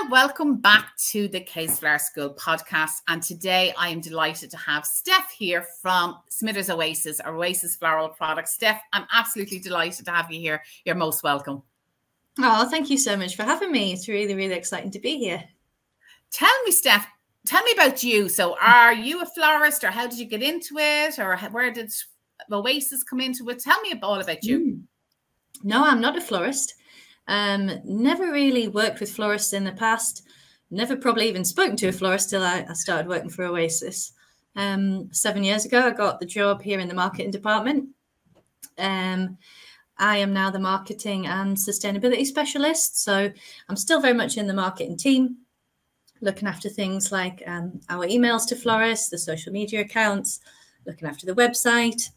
welcome back to the Case Flower School podcast. And today I am delighted to have Steph here from Smithers-Oasis, our Oasis floral products. Steph, I'm absolutely delighted to have you here. You're most welcome. Oh, thank you so much for having me. It's really, really exciting to be here. Tell me, Steph, tell me about you. So are you a florist, or how did you get into it, or where did Oasis come into it? Tell me all about you. No, I'm not a florist. Never really worked with florists in the past. Never probably even spoken to a florist till I started working for Oasis. 7 years ago, I got the job here in the marketing department. I am now the marketing and sustainability specialist. So I'm still very much in the marketing team, looking after things like our emails to florists, the social media accounts, looking after the website.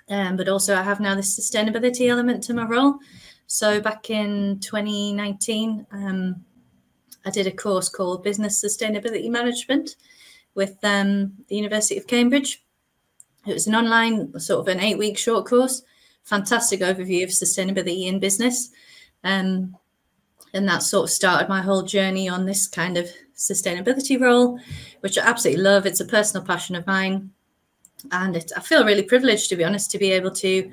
But also I have now this sustainability element to my role. So back in 2019, I did a course called Business Sustainability Management with the University of Cambridge. It was an online, sort of an 8-week short course, fantastic overview of sustainability in business. And that sort of started my whole journey on this kind of sustainability role, which I absolutely love. It's a personal passion of mine. And I feel really privileged, to be honest, to be able to,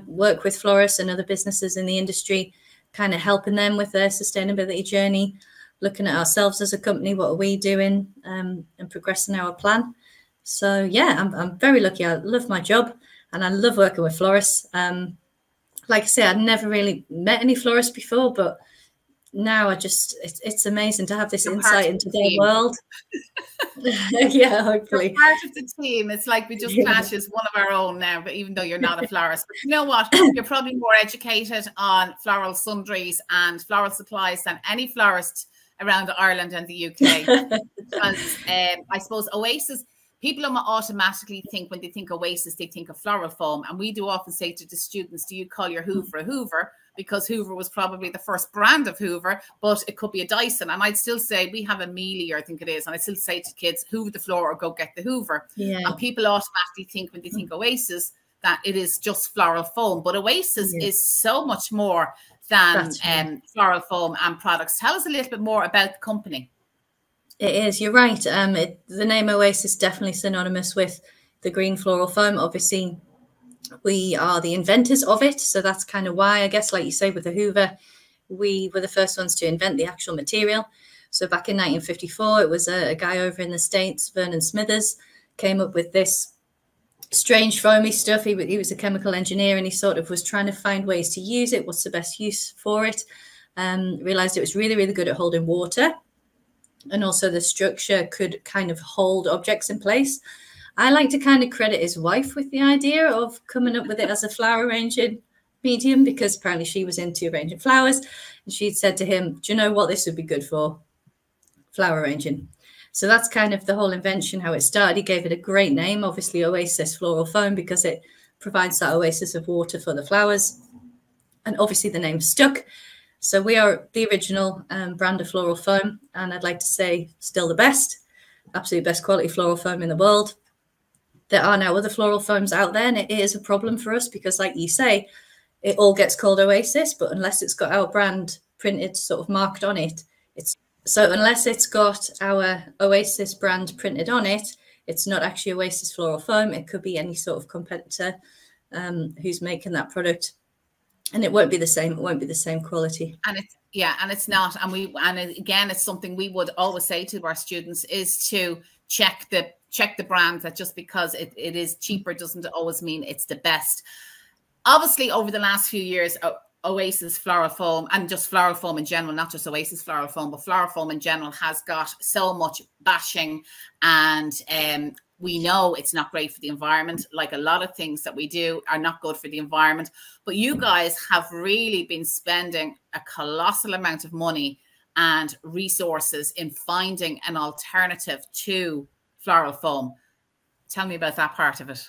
work with florists and other businesses in the industry, kind of helping them with their sustainability journey, looking at ourselves as a company, what are we doing, and progressing our plan. So, yeah, I'm very lucky. I love my job and I love working with florists. Like I say, I'd never really met any florists before, but now it's amazing to have this insight into their world. Yeah, hopefully. You're part of the team. It's like we just clash as one of our own now, but even though you're not a florist. But you know what? You're probably more educated on floral sundries and floral supplies than any florist around Ireland and the UK. Because I suppose Oasis, people automatically think, when they think Oasis, they think of floral foam. And we do often say to the students, do you call your Hoover a Hoover? Because Hoover was probably the first brand of Hoover, but it could be a Dyson. And I'd still say, we have a Mealy, I think it is. And I still say to kids, Hoover the floor or go get the Hoover. Yeah. And people automatically think, when they think Oasis, that it is just floral foam. But Oasis is so much more than floral foam and products. Tell us a little bit more about the company. It is, you're right. The name Oasis is definitely synonymous with the green floral foam. Obviously, we are the inventors of it. So that's kind of why, I guess, like you say, with the Hoover, we were the first ones to invent the actual material. So back in 1954, it was a guy over in the States, Vernon Smithers, came up with this strange foamy stuff. He was a chemical engineer, and he sort of was trying to find ways to use it. What's the best use for it? Realized it was really, really good at holding water. And also the structure could kind of hold objects in place. I like to kind of credit his wife with the idea of coming up with it as a flower arranging medium, because apparently she was into arranging flowers. And she'd said to him, do you know what this would be good for? Flower arranging. So that's kind of the whole invention, how it started. He gave it a great name, obviously Oasis Floral Foam, because it provides that oasis of water for the flowers. And obviously the name stuck. So we are the original brand of floral foam, and I'd like to say still the best, absolute best quality floral foam in the world. There are now other floral foams out there, and it is a problem for us because, like you say, it all gets called Oasis, but unless it's got our brand printed, sort of marked on it, unless it's got our Oasis brand printed on it, it's not actually Oasis floral foam. It could be any sort of competitor who's making that product. And it won't be the same. It won't be the same quality. And it's not. And again, it's something we would always say to our students is to check the brands. That just because it is cheaper doesn't always mean it's the best. Obviously, over the last few years, Oasis floral foam, and just floral foam in general, not just Oasis floral foam, but floral foam in general, has got so much bashing, and we know it's not great for the environment. Like a lot of things that we do are not good for the environment. But you guys have really been spending a colossal amount of money and resources in finding an alternative to floral foam. Tell me about that part of it.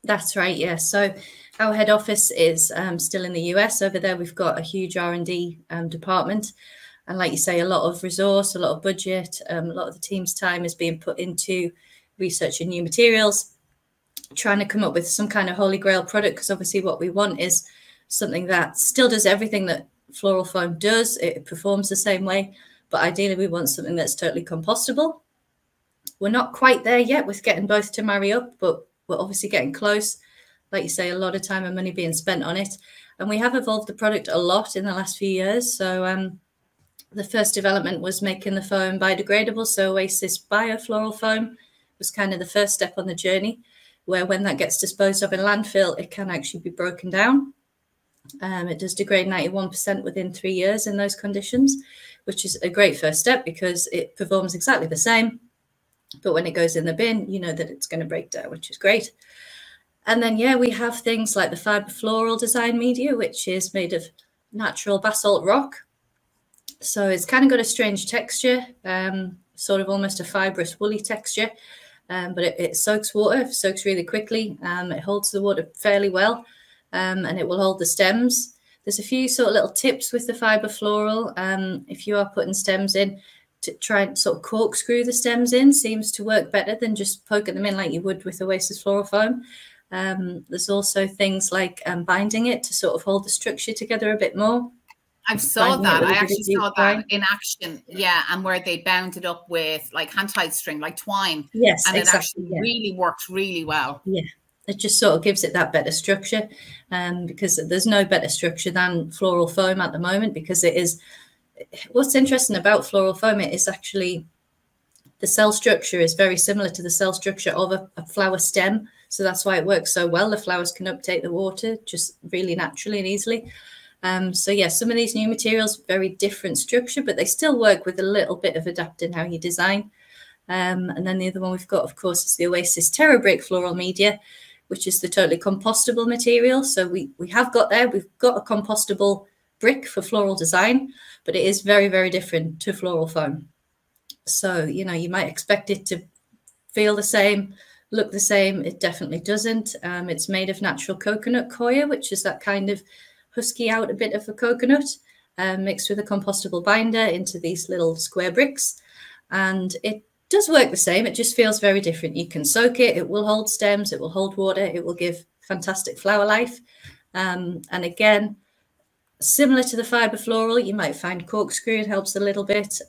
That's right, yeah. So our head office is still in the US. Over there, we've got a huge R&D department. And like you say, a lot of resource, a lot of budget, a lot of the team's time is being put into researching new materials, trying to come up with some kind of holy grail product, because obviously what we want is something that still does everything that floral foam does. It performs the same way, but ideally we want something that's totally compostable. We're not quite there yet with getting both to marry up, but we're obviously getting close. Like you say, a lot of time and money being spent on it. And we have evolved the product a lot in the last few years. So the first development was making the foam biodegradable. So Oasis Biofloral Foam was kind of the first step on the journey, where when that gets disposed of in landfill, it can actually be broken down. It does degrade 91% within 3 years in those conditions, which is a great first step because it performs exactly the same. But when it goes in the bin, you know that it's going to break down, which is great. And then, yeah, we have things like the fiber floral design media, which is made of natural basalt rock. So it's kind of got a strange texture, sort of almost a fibrous woolly texture, but it soaks water, soaks really quickly. It holds the water fairly well, and it will hold the stems. There's a few sort of little tips with the fiber floral. If you are putting stems in, to try and sort of corkscrew the stems in seems to work better than just poking them in like you would with Oasis Floral Foam. There's also things like binding it to sort of hold the structure together a bit more. I saw that. I actually saw that in action. Yeah. And where they bound it up with like hand-tied string, like twine. Yes, and exactly. It actually really worked really well. Yeah. It just sort of gives it that better structure. Because there's no better structure than floral foam at the moment, because it is, what's interesting about floral foam, it is actually the cell structure is very similar to the cell structure of a flower stem. So that's why it works so well. The flowers can uptake the water just really naturally and easily. So yeah, some of these new materials, very different structure, but they still work with a little bit of adapting how you design. And then the other one we've got, of course, is the Oasis Terra Brick Floral Media, which is the totally compostable material. So we have got there, we've got a compostable brick for floral design, but it is very, very different to floral foam. So, you know, you might expect it to feel the same, look the same. It definitely doesn't. It's made of natural coconut coir, which is that kind of husky out a bit of a coconut, mixed with a compostable binder into these little square bricks. And it does work the same. It just feels very different. You can soak it. It will hold stems. It will hold water. It will give fantastic flower life. And again, similar to the fiber floral, you might find corkscrew. It helps a little bit.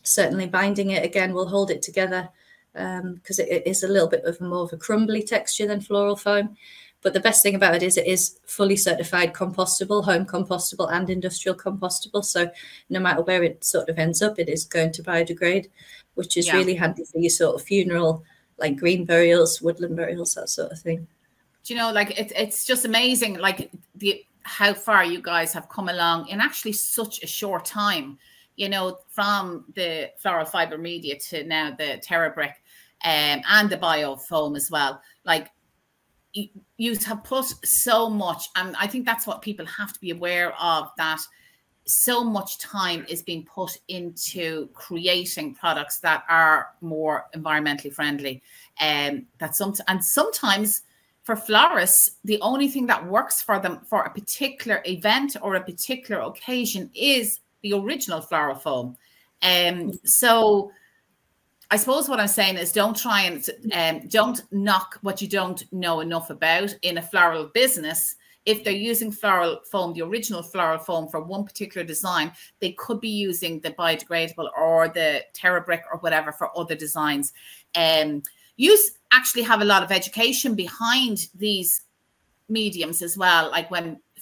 Certainly binding it again will hold it together, because it is a little bit of more of a crumbly texture than floral foam. But the best thing about it is fully certified compostable, home compostable and industrial compostable. So no matter where it sort of ends up, it is going to biodegrade, which is really handy for your sort of funeral, like green burials, woodland burials, that sort of thing. Do you know, like it's just amazing, like how far you guys have come along in actually such a short time. You know, from the floral fiber media to now the Terra Brick, and the bio foam as well. Like you have put so much, and I think that's what people have to be aware of, that so much time is being put into creating products that are more environmentally friendly, and sometimes for florists, the only thing that works for them for a particular event or a particular occasion is the original floral foam. So I suppose what I'm saying is don't try and don't knock what you don't know enough about in a floral business. If they're using floral foam, the original floral foam for one particular design, they could be using the biodegradable or the Terra Brick or whatever for other designs. You actually have a lot of education behind these mediums as well. Like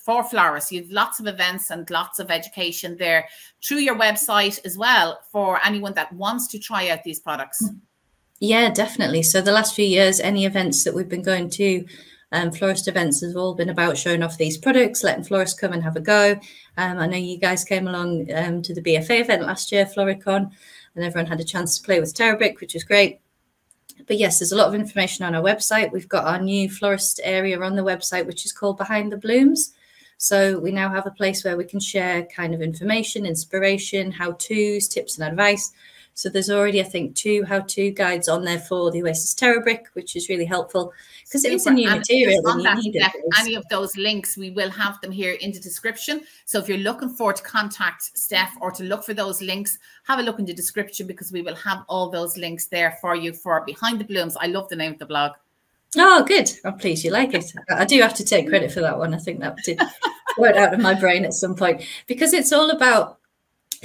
for florists, you have lots of events and lots of education there through your website as well for anyone that wants to try out these products. Yeah, definitely. So the last few years, any events that we've been going to, florist events, have all been about showing off these products, letting florists come and have a go. I know you guys came along to the BFA event last year, Floricon, and everyone had a chance to play with Terra Brick, which was great. But yes, there's a lot of information on our website. We've got our new florist area on the website, which is called Behind the Blooms. So we now have a place where we can share kind of information, inspiration, how-tos, tips and advice. So there's already, I think, 2 how-to guides on there for the Oasis Terra Brick, which is really helpful because it is a new material. Any of those links, we will have them here in the description. So if you're looking to contact Steph or to look for those links, have a look in the description because we will have all those links there for you for Behind the Blooms. I love the name of the blog. Oh, good. I'm pleased you like it. I do have to take credit for that one. I think that did work out of my brain at some point because it's all about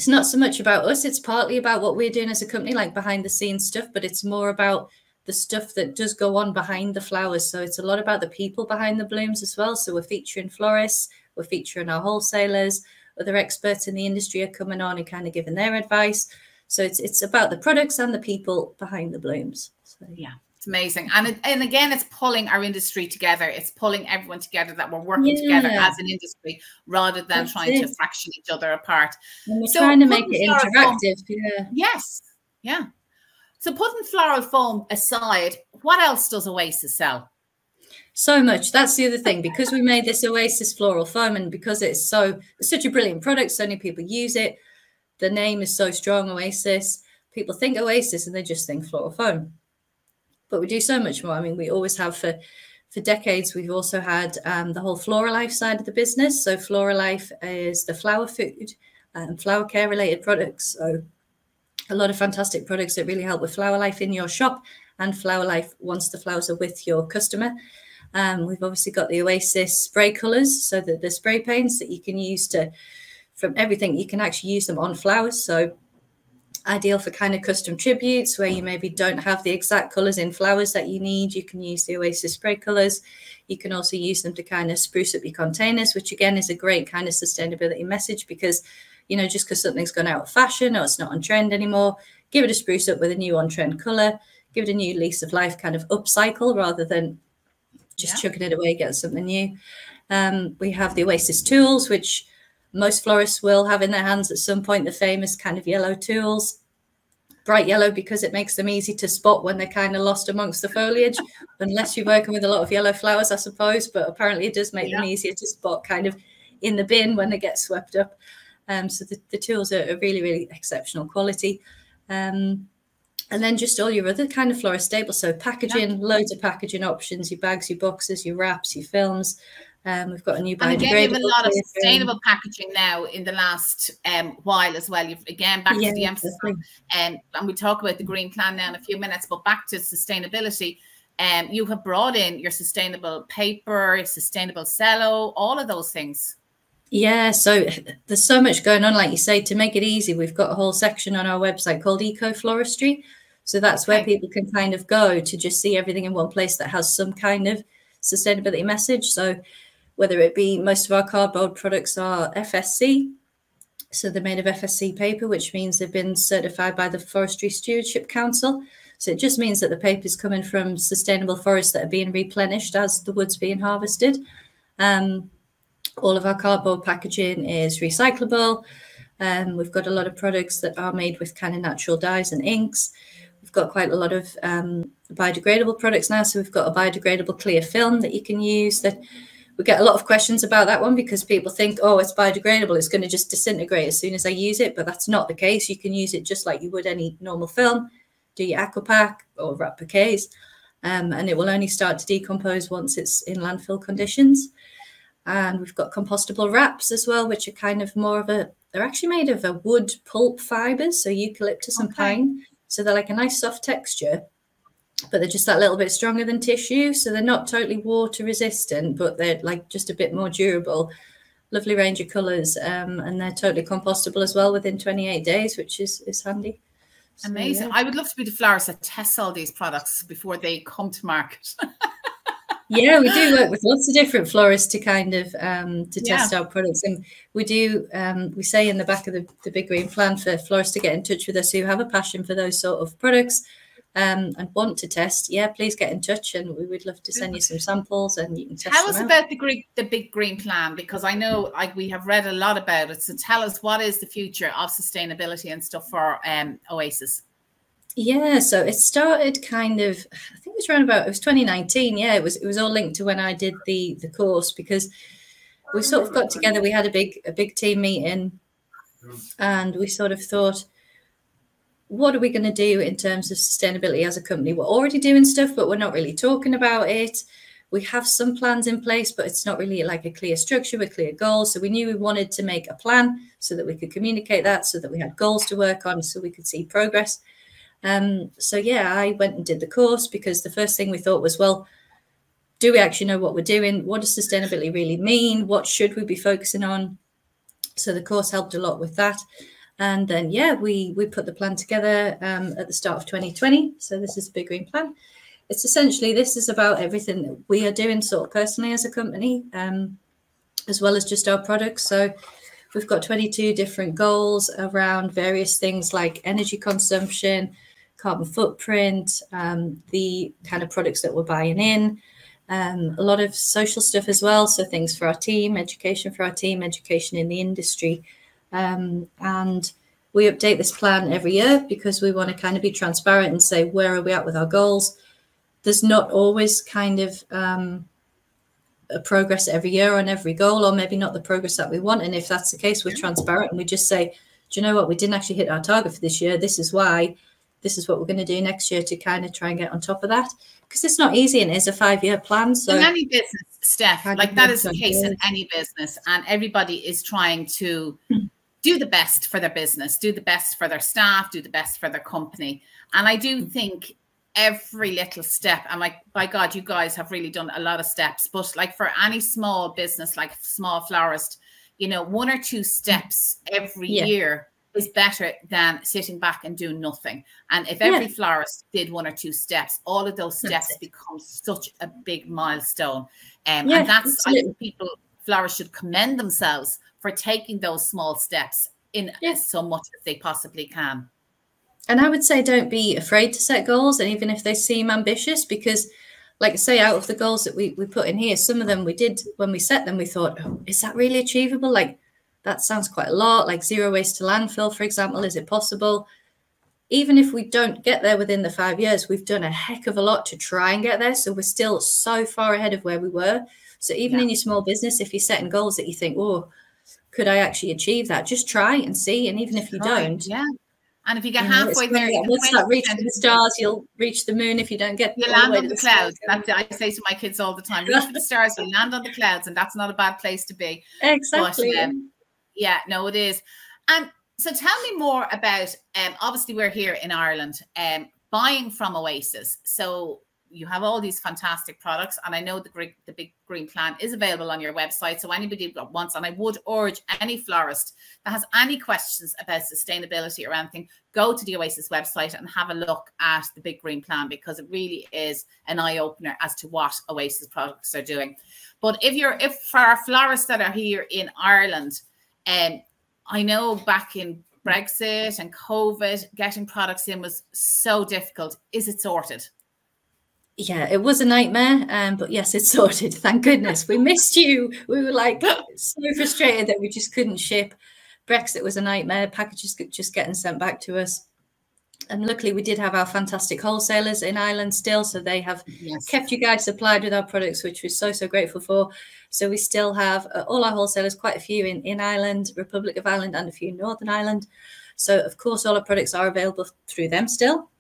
it's not so much about us. It's partly about what we're doing as a company, like behind the scenes stuff, but it's more about the stuff that does go on behind the flowers. So it's a lot about the people behind the blooms as well. So we're featuring florists, we're featuring our wholesalers, other experts in the industry are coming on and kind of giving their advice. So it's about the products and the people behind the blooms. So. Yeah. It's amazing. And again, it's pulling our industry together. It's pulling everyone together, that we're working together as an industry rather than trying to fraction each other apart. And we're trying to make it interactive. Yeah. Yes. Yeah. So putting floral foam aside, what else does Oasis sell? So much. That's the other thing. Because we made this Oasis floral foam, and because it's such a brilliant product, so many people use it. The name is so strong, Oasis. People think Oasis and they just think floral foam. But we do so much more. I mean, we always have for decades. We've also had the whole Floral Life side of the business. So Floral Life is the flower food and flower care related products. So a lot of fantastic products that really help with flower life in your shop and flower life once the flowers are with your customer. We've obviously got the Oasis spray colours, so that the spray paints that you can use from everything. You can actually use them on flowers. So ideal for kind of custom tributes where you maybe don't have the exact colours in flowers that you need. You can use the Oasis spray colours. You can also use them to kind of spruce up your containers, which again is a great kind of sustainability message, because, you know, just because something's gone out of fashion or it's not on trend anymore, give it a spruce up with a new on-trend colour, give it a new lease of life, kind of upcycle rather than just chucking it away, get something new. We have the Oasis tools, which most florists will have in their hands at some point, the famous kind of yellow tools, bright yellow because it makes them easy to spot when they're kind of lost amongst the foliage, unless you're working with a lot of yellow flowers, I suppose, but apparently it does make them easier to spot kind of in the bin when they get swept up. So the tools are really, really exceptional quality. And then just all your other kind of florist staples. So packaging, loads of packaging options, your bags, your boxes, your wraps, your films. We've got a new biodegradable. And again, you have a lot of sustainable packaging now in the last while as well. You've again back to the emphasis, and we talk about the green plan now in a few minutes, but back to sustainability. You have brought in your sustainable paper, sustainable cello, all of those things. Yeah, so there's so much going on, like you say. To make it easy, we've got a whole section on our website called Eco Floristry. So that's where people can kind of go to just see everything in one place that has some kind of sustainability message. So whether it be, most of our cardboard products are FSC. So they're made of FSC paper, which means they've been certified by the Forestry Stewardship Council. So it just means that the paper is coming from sustainable forests that are being replenished as the wood's being harvested. All of our cardboard packaging is recyclable. We've got a lot of products that are made with kind of natural dyes and inks. We've got quite a lot of biodegradable products now. So we've got a biodegradable clear film that you can use. That we get a lot of questions about that one, because people think, oh, it's biodegradable, it's going to just disintegrate as soon as I use it. But that's not the case. You can use it just like you would any normal film. Do your aquapack or wrap bouquets, and it will only start to decompose once it's in landfill conditions. And we've got compostable wraps as well, which are kind of more of they're actually made of a wood pulp fibers, so eucalyptus and pine. So they're like a nice soft texture, but they're just that little bit stronger than tissue. So they're not totally water resistant, but they're like just a bit more durable. Lovely range of colours, and they're totally compostable as well within 28 days, which is handy. So, amazing. Yeah. I would love to be the florist that tests all these products before they come to market. Yeah, we do work with lots of different florists to kind of test our products, and we do. We say in the back of the big green plan for florists to get in touch with us who have a passion for those sort of products and want to test. Yeah, please get in touch, and we would love to send you some samples and you can test. Tell us about the big green plan, because I know we have read a lot about it. So tell us, what is the future of sustainability and stuff for Oasis? Yeah, so it started kind of, I think it was around about, it was 2019. Yeah, it was all linked to when I did the course, because we sort of got together. We had a big team meeting, and we sort of thought, what are we going to do in terms of sustainability as a company? We're already doing stuff, but we're not really talking about it. We have some plans in place, but it's not really like a clear structure with clear goals. So we knew we wanted to make a plan so that we could communicate that, so that we had goals to work on, so we could see progress. So yeah, I went and did the course, because the first thing we thought was, well, do we actually know what we're doing? What does sustainability really mean? What should we be focusing on? So the course helped a lot with that. And then, yeah, we put the plan together at the start of 2020. So this is a Big Green Plan. It's essentially, this is about everything that we are doing sort of personally as a company, as well as just our products. So we've got 22 different goals around various things like energy consumption, carbon footprint, the kind of products that we're buying in, a lot of social stuff as well. So things for our team, education for our team, education in the industry. And we update this plan every year because we want to kind of be transparent and say, where are we at with our goals? There's not always kind of a progress every year on every goal, or maybe not the progress that we want. And if that's the case, we're transparent and we just say, do you know what? We didn't actually hit our target for this year. This is why. This is what we're going to do next year to kind of try and get on top of that. Because it's not easy and it's a 5-year plan. So in any business, Steph, like that is the case in any business. And everybody is trying to do the best for their business, do the best for their staff, do the best for their company. And I do think every little step, and like, by God, you guys have really done a lot of steps, but like for any small business, like small florist, you know, 1 or 2 steps every year is better than sitting back and doing nothing. And if every florist did 1 or 2 steps, all of those steps become such a big milestone. And that's, I think florists should commend themselves for taking those small steps in so much as they possibly can. And I would say don't be afraid to set goals, and even if they seem ambitious, because like I say, out of the goals that we put in here, some of them we did, when we set them, we thought, oh, is that really achievable? Like, that sounds quite a lot, like 0 waste to landfill, for example. Is it possible? Even if we don't get there within the 5 years, we've done a heck of a lot to try and get there. So we're still so far ahead of where we were. So even in your small business, if you're setting goals that you think, oh, could I actually achieve that? Just try and see. And even if you don't, and if you get halfway there, what's that? Reach the stars, you'll reach the moon. If you don't get, you land on the clouds. That's I say to my kids all the time: reach for the stars, you land on the clouds, and that's not a bad place to be. Exactly. But, yeah, no, it is. And so, tell me more about. Obviously, we're here in Ireland, buying from Oasis. So you have all these fantastic products, and I know the Big Green Plan is available on your website. So anybody that wants, and I would urge any florist that has any questions about sustainability or anything, go to the Oasis website and have a look at the Big Green Plan, because it really is an eye-opener as to what Oasis products are doing. But if for our florists that are here in Ireland, I know back in Brexit and COVID, getting products in was so difficult. Is it sorted? Yeah, it was a nightmare, but yes, it's sorted. Thank goodness. We missed you. We were like so frustrated that we just couldn't ship. Brexit was a nightmare. Packages just getting sent back to us. And luckily, we did have our fantastic wholesalers in Ireland still. So they have kept you guys supplied with our products, which we're so grateful for. So we still have all our wholesalers, quite a few in Ireland, Republic of Ireland, and a few in Northern Ireland. So, of course, all our products are available through them still.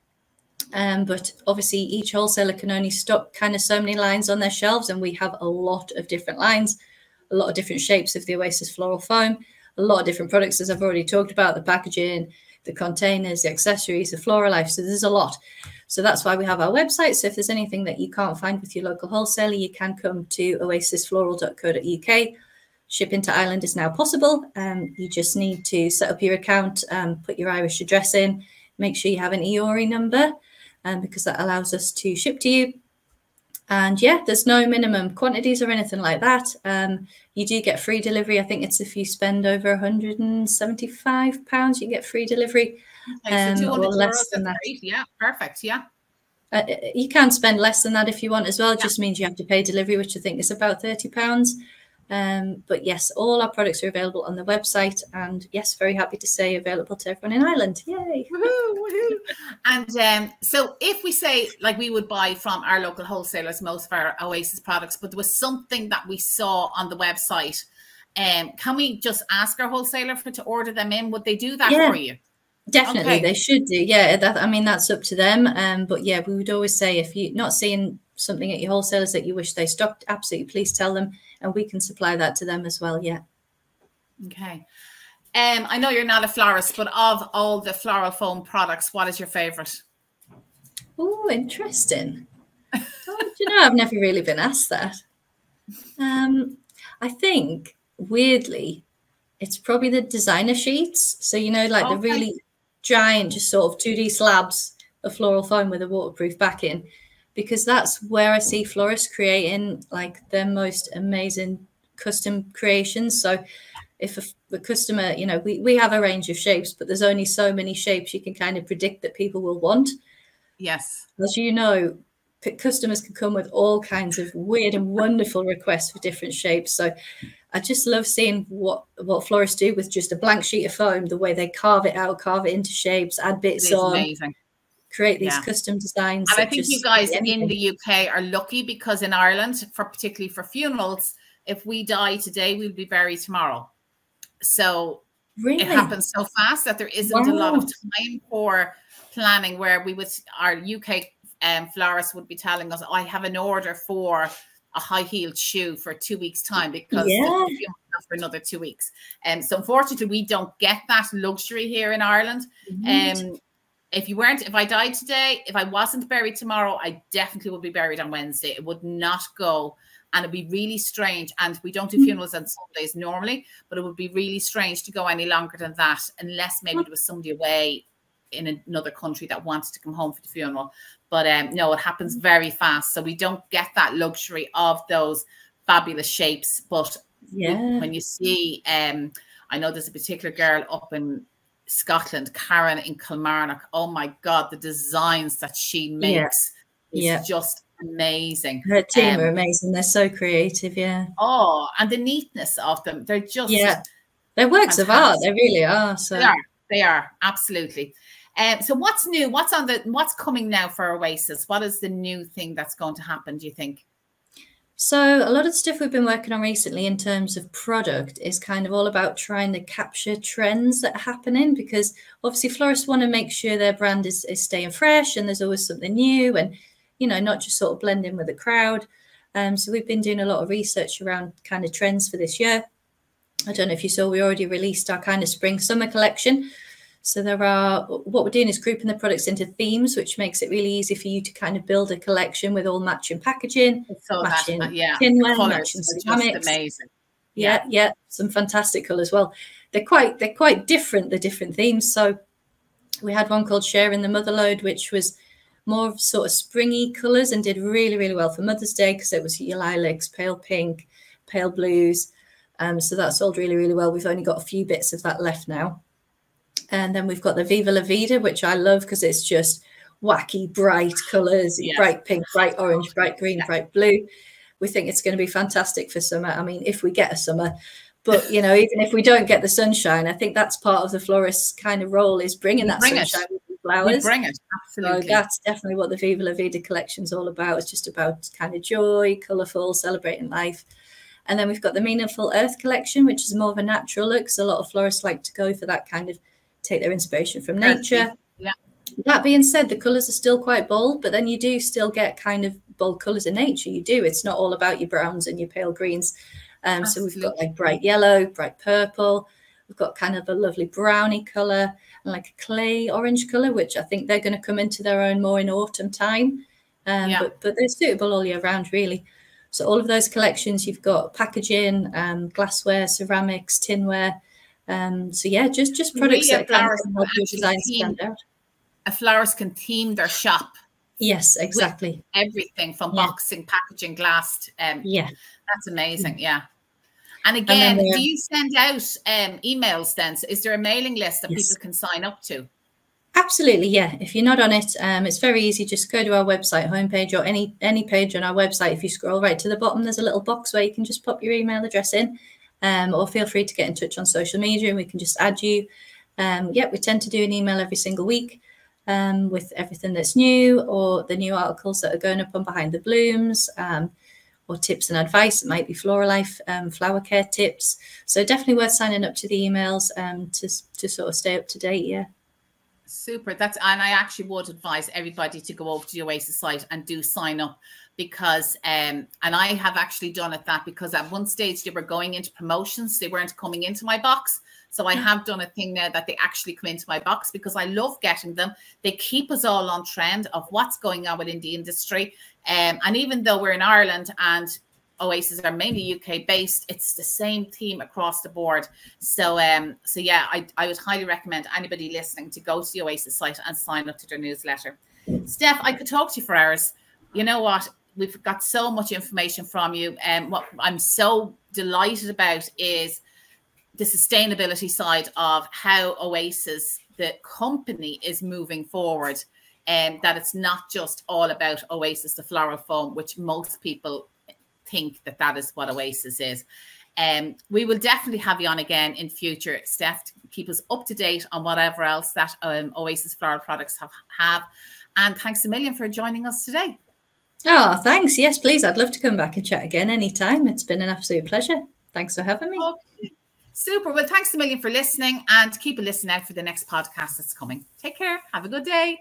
But obviously each wholesaler can only stock kind of so many lines on their shelves, and we have a lot of different lines, a lot of different shapes of the Oasis floral foam, a lot of different products, as I've already talked about, the packaging, the containers, the accessories, the Floral Life. So there's a lot. So that's why we have our website. So if there's anything that you can't find with your local wholesaler, you can come to oasisfloral.co.uk. Shipping to Ireland is now possible. You just need to set up your account, put your Irish address in, make sure you have an EORI number, because that allows us to ship to you. And yeah, there's no minimum quantities or anything like that. You do get free delivery. I think it's if you spend over £175, you get free delivery. Okay, so 200 euros, that's great. Yeah, perfect. Yeah. You can spend less than that if you want as well. It just means you have to pay delivery, which I think is about £30. But yes, all our products are available on the website, and yes, very happy to say available to everyone in Ireland. Yay! Woohoo, woohoo. And so if we say, like, we would buy from our local wholesalers most of our Oasis products, but there was something that we saw on the website, can we just ask our wholesaler to order them in? Would they do that for you? Definitely, they should do. Yeah, I mean, that's up to them. But yeah, we would always say, if you're not seeing something at your wholesalers that you wish they stocked, absolutely please tell them, and we can supply that to them as well. Yeah. Okay. I know you're not a florist, but of all the floral foam products, what is your favorite? Oh, interesting. Do you know, I've never really been asked that. I think weirdly, It's probably the designer sheets. So, you know, like the Okay. really giant, just sort of 2D slabs of floral foam with a waterproof backing, because that's where I see florists creating like their most amazing custom creations. So if the customer, you know, we have a range of shapes, but there's only so many shapes you can kind of predict that people will want. Yes. As you know, customers can come with all kinds of weird and wonderful requests for different shapes. So I just love seeing what florists do with just a blank sheet of foam, the way they carve it out, carve it into shapes, add bits on, amazing. Create these custom designs. And I think you guys in the UK are lucky, because in Ireland, particularly for funerals, if we die today, we'll be buried tomorrow. So it happens so fast that there isn't a lot of time for planning, where our UK florist would be telling us, I have an order for a high-heeled shoe for 2 weeks' time, because the funeral is not for another 2 weeks. So unfortunately, we don't get that luxury here in Ireland. If I died today, if I wasn't buried tomorrow, I definitely would be buried on Wednesday. It would not go. And it'd be really strange. And we don't do funerals on Sundays normally, but it would be really strange to go any longer than that, unless maybe there was somebody away in another country that wanted to come home for the funeral. But no, it happens very fast. So we don't get that luxury of those fabulous shapes. But when you see, I know there's a particular girl up in Scotland, Karen in Kilmarnock. Oh my God, the designs that she makes is just amazing. Her team are amazing. They're so creative. Oh, and the neatness of them. They're just they're works of art. They really are. So they are absolutely. So what's new? What's coming now for Oasis? What is the new thing that's going to happen, do you think? So a lot of the stuff we've been working on recently in terms of product is kind of all about trying to capture trends that are happening, because obviously florists want to make sure their brand is staying fresh and there's always something new, and, you know, not just sort of blend in with the crowd. So we've been doing a lot of research around kind of trends for this year. I don't know if you saw, we already released our kind of spring summer collection. So what we're doing is grouping the products into themes, which makes it really easy for you to kind of build a collection with all matching packaging, matching tinware, matching ceramics. Amazing. Yeah, some fantastic colours. Well, they're quite different, the different themes. So we had one called Sharing the Motherload, which was more sort of springy colours and did really, really well for Mother's Day, because it was your lilacs, pale pink, pale blues. So that sold really, really well. We've only got a few bits of that left now. And then we've got the Viva La Vida, which I love because it's just wacky, bright colours, bright pink, bright orange, bright green, bright blue. We think it's going to be fantastic for summer. I mean, if we get a summer, but, you know, even if we don't get the sunshine, I think that's part of the florist's kind of role, is bringing that sunshine with the flowers. We bring it, absolutely. So that's definitely what the Viva La Vida collection is all about. It's just about kind of joy, colourful, celebrating life. And then we've got the Meaningful Earth collection, which is more of a natural look. So a lot of florists like to go for that kind of, take their inspiration from nature. Yeah. That being said, the colours are still quite bold, but then you do still get kind of bold colours in nature. You do. It's not all about your browns and your pale greens. So we've got like bright yellow, bright purple. We've got kind of a lovely brownie colour and like a clay orange colour, which I think they're going to come into their own more in autumn time. But they're suitable all year round, really. So all of those collections, you've got packaging, glassware, ceramics, tinware. So yeah, just products that can help your design stand out. A florist can theme their shop. Yes, exactly. Everything from boxing, packaging, glass. That's amazing. Yeah. And again, do you send out emails then? So is there a mailing list that people can sign up to? Absolutely, yeah. If you're not on it, it's very easy. Just go to our website homepage, or any page on our website. If you scroll right to the bottom, there's a little box where you can just pop your email address in. Or feel free to get in touch on social media and we can just add you. We tend to do an email every single week with everything that's new, or the new articles that are going up on Behind the Blooms, or tips and advice. It might be Floral Life, flower care tips. So definitely worth signing up to the emails to sort of stay up to date. Yeah. Super. And I actually would advise everybody to go over to the Oasis site and do sign up, because and I have actually done it because at one stage they were going into promotions. They weren't coming into my box. So I have done a thing now that they actually come into my box, because I love getting them. They keep us all on trend of what's going on within the industry. And even though we're in Ireland and Oasis are mainly UK based. It's the same theme across the board. So yeah, I would highly recommend anybody listening to go to the Oasis site and sign up to their newsletter. Steph, I could talk to you for hours. You know what? We've got so much information from you. And what I'm so delighted about is the sustainability side of how Oasis, the company, is moving forward. And that it's not just all about Oasis, the floral foam, which most people think that is what Oasis is. We will definitely have you on again in future, Steph, to keep us up to date on whatever else that Oasis floral products have. And thanks a million for joining us today. Oh, thanks. Yes, please. I'd love to come back and chat again anytime. It's been an absolute pleasure. Thanks for having me. Okay. Super. Well, thanks a million for listening, and keep a listen out for the next podcast that's coming. Take care. Have a good day.